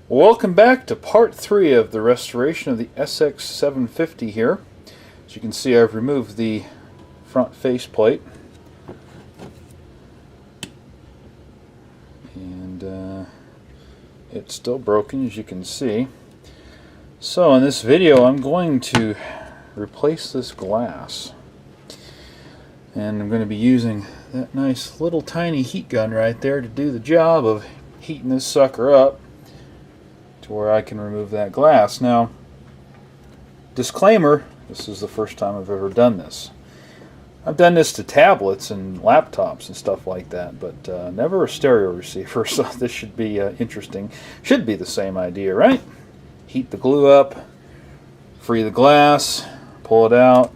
Welcome back to part 3 of the restoration of the SX-750 here. As you can see, I've removed the front faceplate. And it's still broken, as you can see. So in this video I'm going to replace this glass. And I'm going to be using that nice little tiny heat gun right there to do the job of heating this sucker up to where I can remove that glass. Now, disclaimer, this is the first time I've ever done this. I've done this to tablets and laptops and stuff like that, but never a stereo receiver, so this should be interesting. Should be the same idea, right? Heat the glue up, free the glass, pull it out,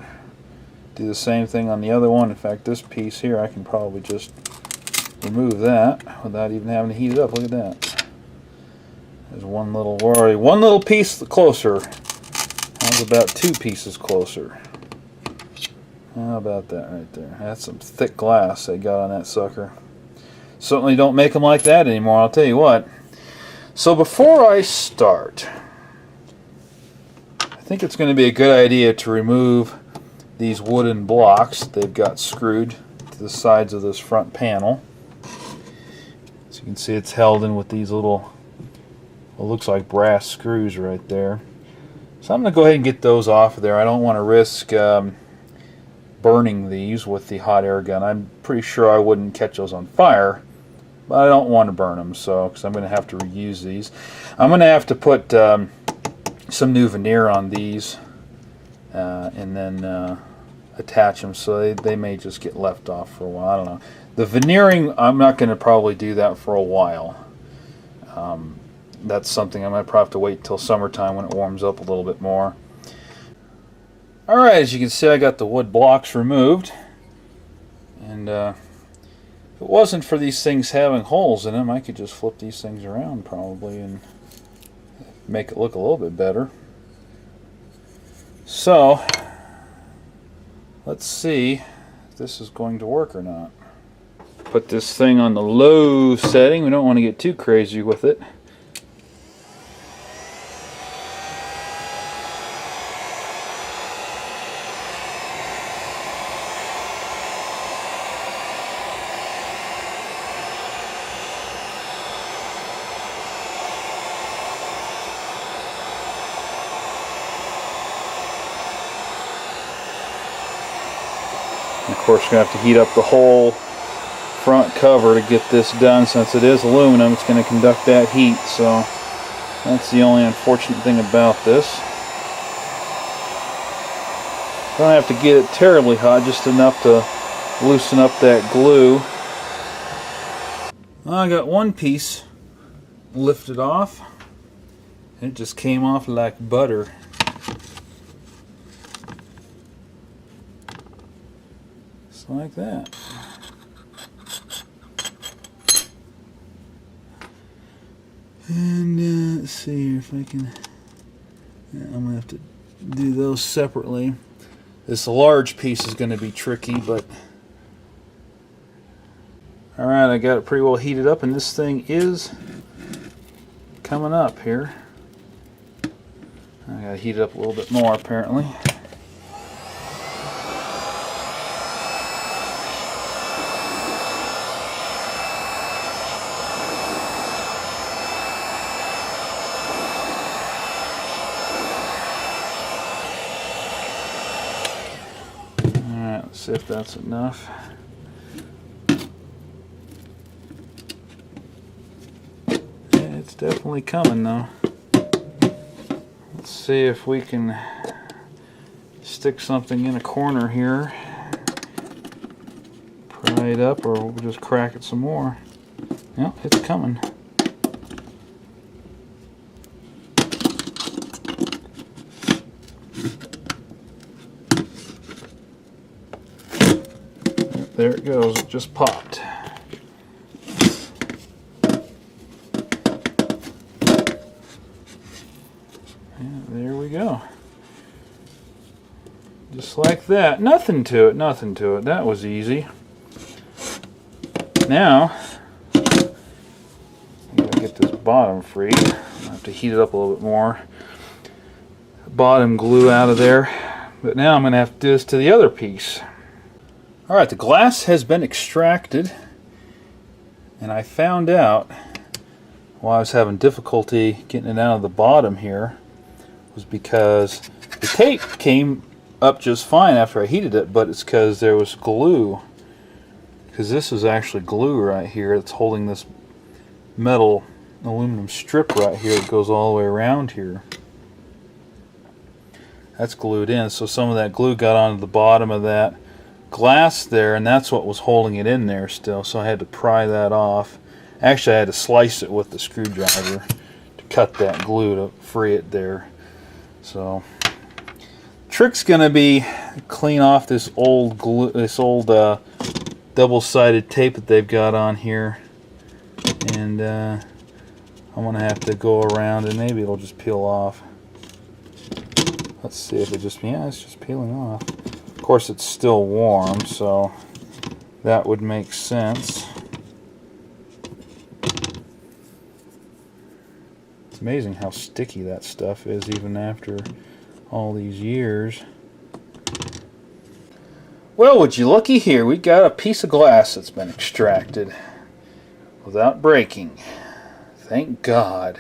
do the same thing on the other one. In fact, this piece here, I can probably just remove that without even having to heat it up. Look at that. There's one little piece closer. How's about 2 pieces closer? How about that right there? That's some thick glass they got on that sucker. Certainly don't make them like that anymore, I'll tell you what. So before I start, I think it's going to be a good idea to remove these wooden blocks they've got screwed to the sides of this front panel. As you can see, it's held in with these little, it looks like brass screws right there. So I'm going to go ahead and get those off of there. I don't want to risk burning these with the hot air gun. I'm pretty sure I wouldn't catch those on fire, but I don't want to burn them, so because I'm going to have to reuse these. I'm going to have to put some new veneer on these and then attach them, so they may just get left off for a while. I don't know. The veneering, I'm not going to probably do that for a while. That's something I might probably have to wait till summertime when it warms up a little bit more. Alright, as you can see, I got the wood blocks removed. And if it wasn't for these things having holes in them, I could just flip these things around probably and make it look a little bit better. So, let's see if this is going to work or not. Put this thing on the low setting. We don't want to get too crazy with it. Of course, you're going to have to heat up the whole front cover to get this done. Since it is aluminum, it's going to conduct that heat, so that's the only unfortunate thing about this. Don't have to get it terribly hot, just enough to loosen up that glue. Well, I got one piece lifted off, and it just came off like butter. Like that. And let's see here if I can. Yeah, I'm gonna have to do those separately. This large piece is going to be tricky, but all right, I got it pretty well heated up, and this thing is coming up here. I gotta heat it up a little bit more apparently. See if that's enough. Yeah, it's definitely coming though. Let's see if we can stick something in a corner here, pry it up, or we'll just crack it some more. Yep, it's coming. There it goes, it just popped. And there we go. Just like that. Nothing to it, nothing to it. That was easy. Now, I gotta get this bottom free. I'll have to heat it up a little bit more. Bottom glue out of there. But now I'm going to have to do this to the other piece. Alright, the glass has been extracted. And I found out why I was having difficulty getting it out of the bottom here was because the tape came up just fine after I heated it, but it's because there was glue. Because this is actually glue right here that's holding this metal aluminum strip right here that goes all the way around here. That's glued in, so some of that glue got onto the bottom of that glass there, and that's what was holding it in there still, so I had to pry that off. Actually, I had to slice it with the screwdriver to cut that glue to free it there. So trick's gonna be clean off this old glue, this old double-sided tape that they've got on here, and I'm gonna have to go around and maybe it'll just peel off. Let's see if it just, yeah, it's just peeling off. Of course it's still warm, so that would make sense. It's amazing how sticky that stuff is even after all these years. Well, would you looky here, we got a piece of glass that's been extracted without breaking. Thank God.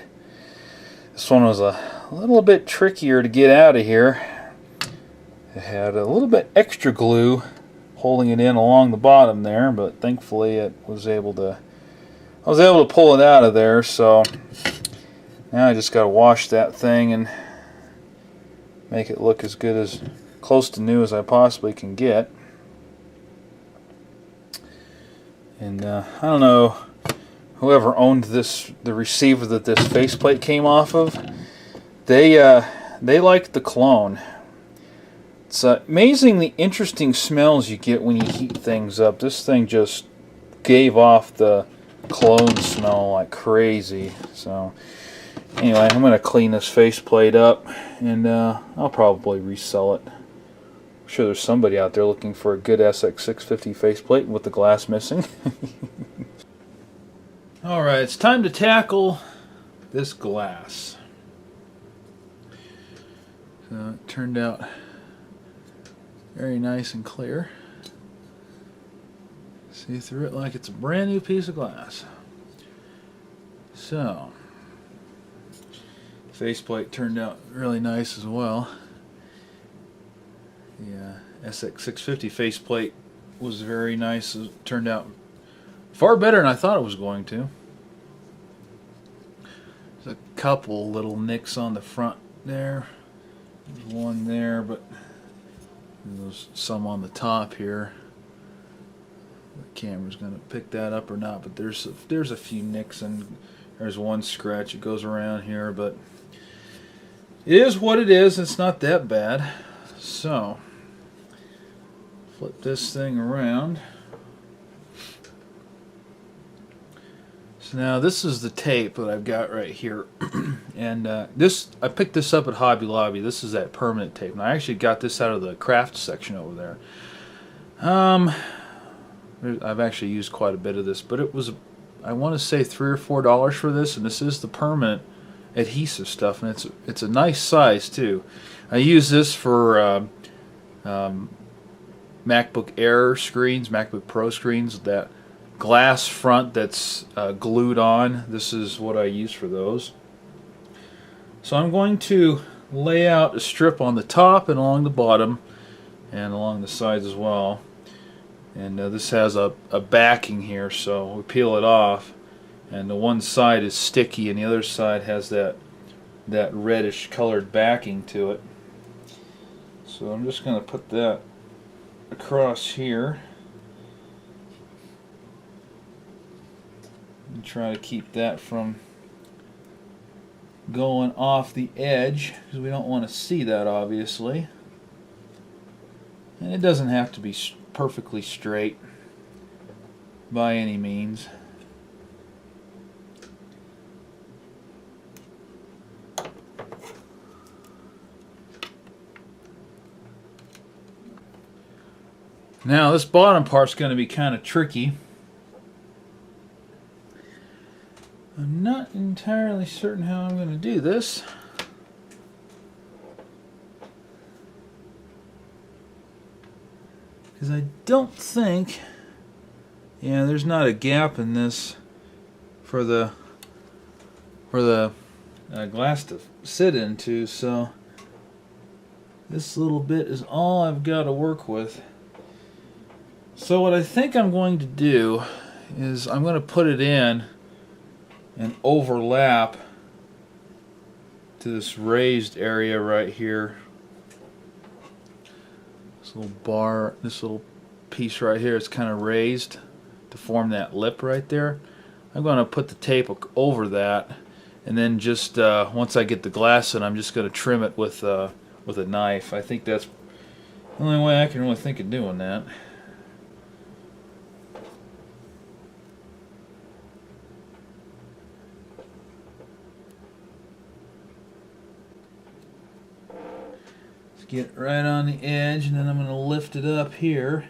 This one was a little bit trickier to get out of here. It had a little bit extra glue holding it in along the bottom there, but thankfully I was able to pull it out of there. So now I just got to wash that thing and make it look as good, as close to new as I possibly can get. And I don't know whoever owned this, the receiver that this faceplate came off of. They liked the cologne. It's amazing the interesting smells you get when you heat things up. This thing just gave off the cologne smell like crazy. So anyway, I'm going to clean this faceplate up, and I'll probably resell it. I'm sure there's somebody out there looking for a good SX-650 faceplate with the glass missing. Alright, it's time to tackle this glass. So it turned out very nice and clear. See through it like it's a brand new piece of glass. So, faceplate turned out really nice as well. The SX-650 faceplate was very nice. It turned out far better than I thought it was going to. There's a couple little nicks on the front there. There's one there, but there's some on the top here. The camera's going to pick that up or not, but there's a few nicks, and there's one scratch that goes around here, but it is what it is. It's not that bad. So flip this thing around. So now this is the tape that I've got right here, and I picked this up at Hobby Lobby. This is that permanent tape, and I actually got this out of the craft section over there. I've actually used quite a bit of this, but it was, I want to say $3 or $4 for this, and this is the permanent adhesive stuff, and it's a nice size too. I use this for MacBook Air screens, MacBook Pro screens, that glass front that's glued on. This is what I use for those. So I'm going to lay out a strip on the top and along the bottom and along the sides as well. And this has a backing here, so we peel it off, and the one side is sticky and the other side has that reddish colored backing to it. So I'm just going to put that across here and try to keep that from going off the edge, because we don't want to see that, obviously. And it doesn't have to be perfectly straight by any means. Now this bottom part's going to be kind of tricky. I'm not entirely certain how I'm going to do this. Because I don't think, yeah, there's not a gap in this for the glass to sit into, so this little bit is all I've got to work with. So what I think I'm going to do is I'm going to put it in and overlap to this raised area right here. This little bar, this little piece right here is kind of raised to form that lip right there. I'm going to put the tape over that, and then just once I get the glass in, I'm just going to trim it with a knife. I think that's the only way I can really think of doing that. Let's get right on the edge, and then I'm going to lift it up here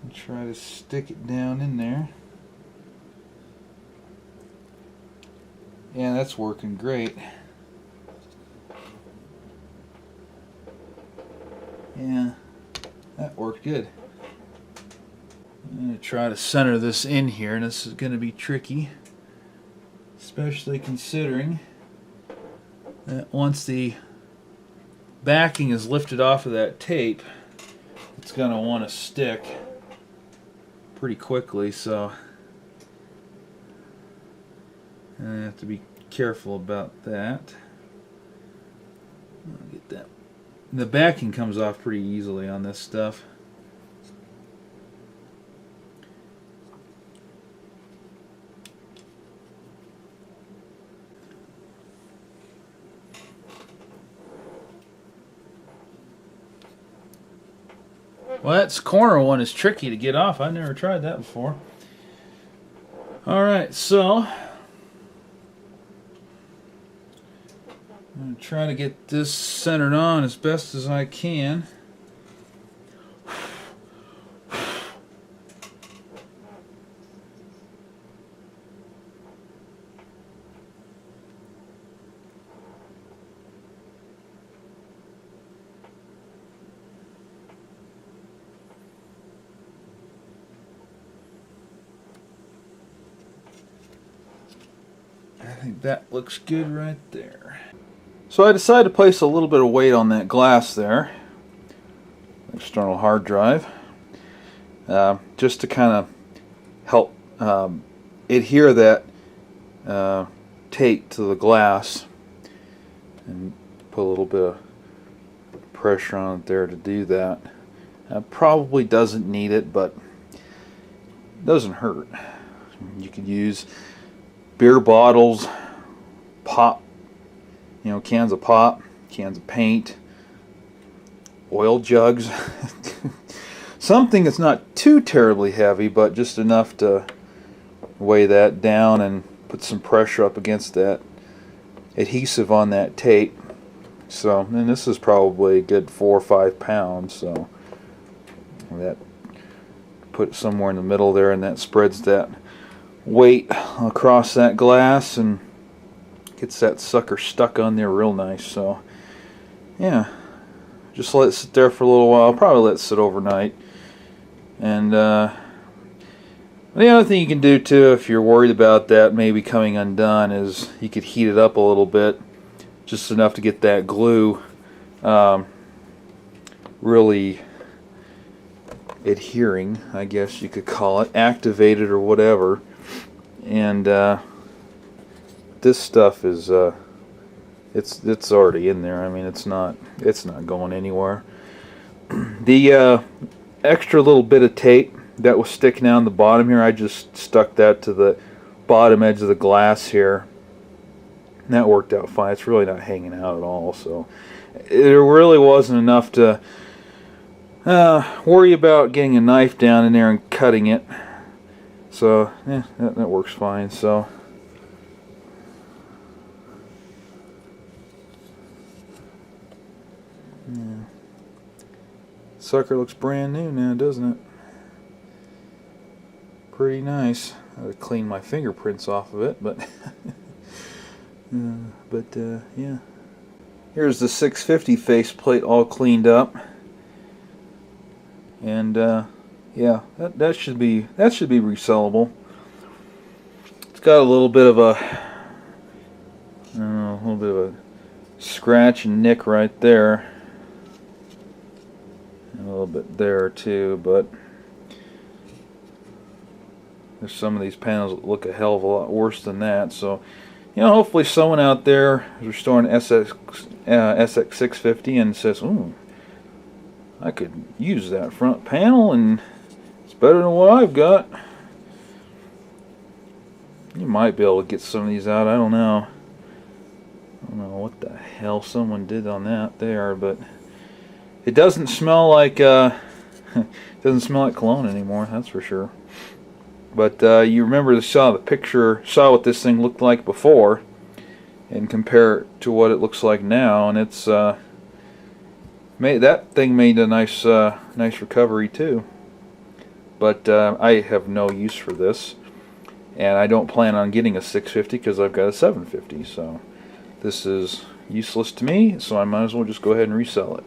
and try to stick it down in there. Yeah, that's working great. Yeah, that worked good. I'm going to try to center this in here, and this is going to be tricky, especially considering that once the backing is lifted off of that tape, it's going to want to stick pretty quickly, so I have to be careful about that. I'll get that. The backing comes off pretty easily on this stuff. Well, that corner one is tricky to get off. I've never tried that before. Alright, so I'm going to try to get this centered on as best as I can. I think that looks good right there. So I decided to place a little bit of weight on that glass there, external hard drive, just to kind of help adhere that tape to the glass, and put a little bit of pressure on it there to do that. Probably doesn't need it, but it doesn't hurt. You could use beer bottles, pop, cans of pop, cans of paint, oil jugs, something that's not too terribly heavy, but just enough to weigh that down and put some pressure up against that adhesive on that tape. So, and this is probably a good 4 or 5 pounds, so that put it somewhere in the middle there, and that spreads that weight across that glass and gets that sucker stuck on there real nice. So yeah, just let it sit there for a little while. Probably let it sit overnight. And the other thing you can do too, if you're worried about that maybe coming undone, is you could heat it up a little bit, just enough to get that glue really adhering, I guess you could call it, activated or whatever. And this stuff is it's already in there. I mean, it's not going anywhere. The extra little bit of tape that was sticking out on the bottom here, I just stuck that to the bottom edge of the glass here, and that worked out fine. It's really not hanging out at all, so it really wasn't enough to worry about getting a knife down in there and cutting it. So yeah, that works fine. So yeah. Sucker looks brand new now, doesn't it? Pretty nice. I had to clean my fingerprints off of it, but yeah. Here's the 650 faceplate all cleaned up, and yeah, that should be resellable. It's got a little bit of a, I don't know, a little bit of a scratch and nick right there, and a little bit there too, but there's some of these panels that look a hell of a lot worse than that. So, you know, hopefully someone out there is restoring SX-650 and says, "Ooh, I could use that front panel, and it's better than what I've got." You might be able to get some of these out. I don't know. I don't know what the hell someone did on that there, but it doesn't smell like doesn't smell like cologne anymore. That's for sure. But you remember, saw what this thing looked like before, and compare it to what it looks like now, and it's that thing made a nice recovery too. But I have no use for this, and I don't plan on getting a 650 because I've got a 750. So this is useless to me. So I might as well just go ahead and resell it.